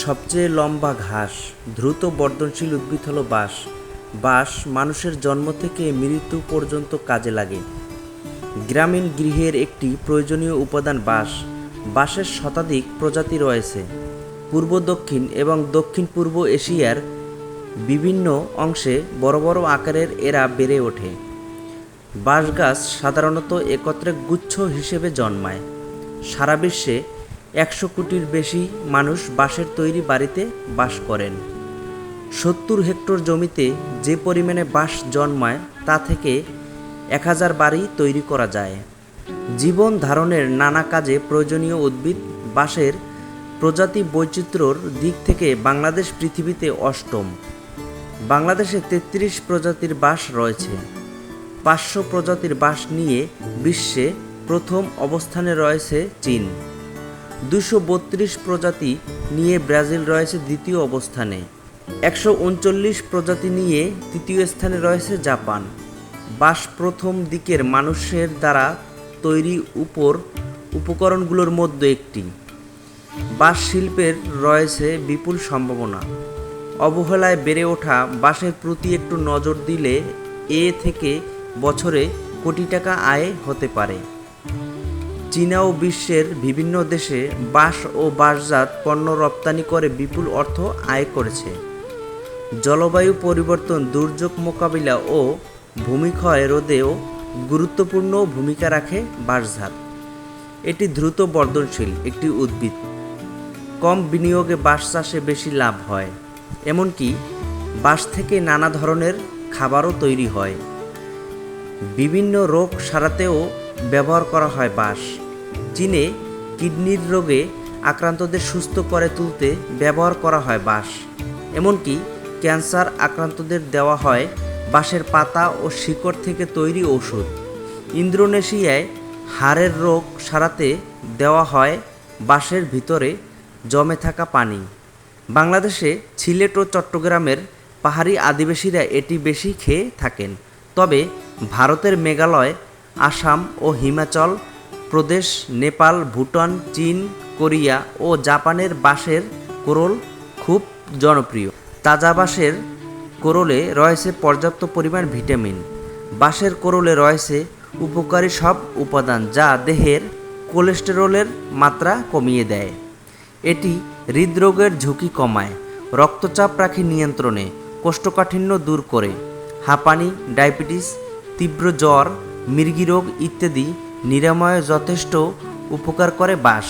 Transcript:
সবচেয়ে লম্বা ঘাস, দ্রুত বর্ধনশীল উদ্ভিদ হলো বাঁশ। বাঁশ মানুষের জন্ম থেকে মৃত্যু পর্যন্ত কাজে লাগে। গ্রামীণ গৃহের একটি প্রয়োজনীয় উপাদান বাঁশ। বাঁশের শতাধিক প্রজাতি রয়েছে। পূর্ব দক্ষিণ এবং দক্ষিণ পূর্ব এশিয়ার বিভিন্ন অংশে বড় বড় আকারের এরা বেড়ে ওঠে। বাঁশ গাছ সাধারণত একত্রে গুচ্ছ হিসেবে জন্মায়। সারা বিশ্বে 100 কোটির বেশি মানুষ বাঁশের তৈরি বাড়িতে বাস করেন। 70 হেক্টর জমিতে যে পরিমাণে বাঁশ জন্মায় তা থেকে 1000 বাড়ি তৈরি করা যায়। জীবন ধারণের নানা কাজে প্রয়োজনীয় উদ্ভিদ বাঁশের প্রজাতি বৈচিত্র্যর দিক থেকে বাংলাদেশ পৃথিবীতে অষ্টম। বাংলাদেশে 33 প্রজাতির বাঁশ রয়েছে। 500 প্রজাতির বাঁশ নিয়ে বিশ্বে প্রথম অবস্থানে রয়েছে চীন। 232 প্রজাতি নিয়ে ব্রাজিল রয়েছে দ্বিতীয় অবস্থানে। 139 প্রজাতি নিয়ে তৃতীয় স্থানে রয়েছে জাপান। বাঁশ প্রথম দিকের মানুষের দ্বারা তৈরি উপকরণগুলোর মধ্যে একটি। বাঁশ শিল্পের রয়েছে বিপুল সম্ভাবনা। অবহেলায় বেড়ে ওঠা বাঁশের প্রতি একটু নজর দিলে থেকে বছরে কোটি টাকা আয় হতে পারে। চীনা ও বিশ্বের বিভিন্ন দেশে বাঁশ ও বাঁশজাত পণ্য রপ্তানি করে বিপুল অর্থ আয় করেছে। জলবায়ু পরিবর্তন, দুর্যোগ মোকাবিলা ও ভূমিক্ষয় রোধেও গুরুত্বপূর্ণ ভূমিকা রাখে বাঁশজাত। এটি দ্রুত বর্ধনশীল একটি উদ্ভিদ। কম বিনিয়োগে বাঁশ চাষে বেশি লাভ হয়। এমনকি বাঁশ থেকে নানা ধরনের খাবারও তৈরি হয়। বিভিন্ন রোগ সারাতেও ব্যবহার করা হয় বাঁশ। চীনে কিডনির রোগে আক্রান্তদের সুস্থ করে তুলতে ব্যবহার করা হয় বাঁশ। এমনকি ক্যান্সার আক্রান্তদের দেওয়া হয় বাঁশের পাতা ও শিকড় থেকে তৈরি ঔষধ। ইন্দোনেশিয়ায় হাড়ের রোগ সারাতে দেওয়া হয় বাঁশের ভিতরে জমে থাকা পানি। বাংলাদেশে সিলেট ও চট্টগ্রামের পাহাড়ি আদিবাসীরা এটি বেশি খেয়ে থাকেন। তবে ভারতের মেঘালয়, আসাম ও হিমাচল প্রদেশ, নেপাল, ভুটান, চীন, কোরিয়া ও জাপানের বাঁশের কোরল খুব জনপ্রিয়। তাজা বাঁশের কোরলে রয়েছে পর্যাপ্ত পরিমাণ ভিটামিন। বাঁশের কোরলে রয়েছে উপকারী সব উপাদান যা দেহের কোলেস্টেরলের মাত্রা কমিয়ে দেয়। এটি হৃদরোগের ঝুঁকি কমায়, রক্তচাপ রাখে নিয়ন্ত্রণে, কোষ্ঠকাঠিন্য দূর করে, হাঁপানি, ডায়াবেটিস, তীব্র জ্বর, মৃগী রোগ ইত্যাদি নিরাময়ে যথেষ্ট উপকার করে বাঁশ।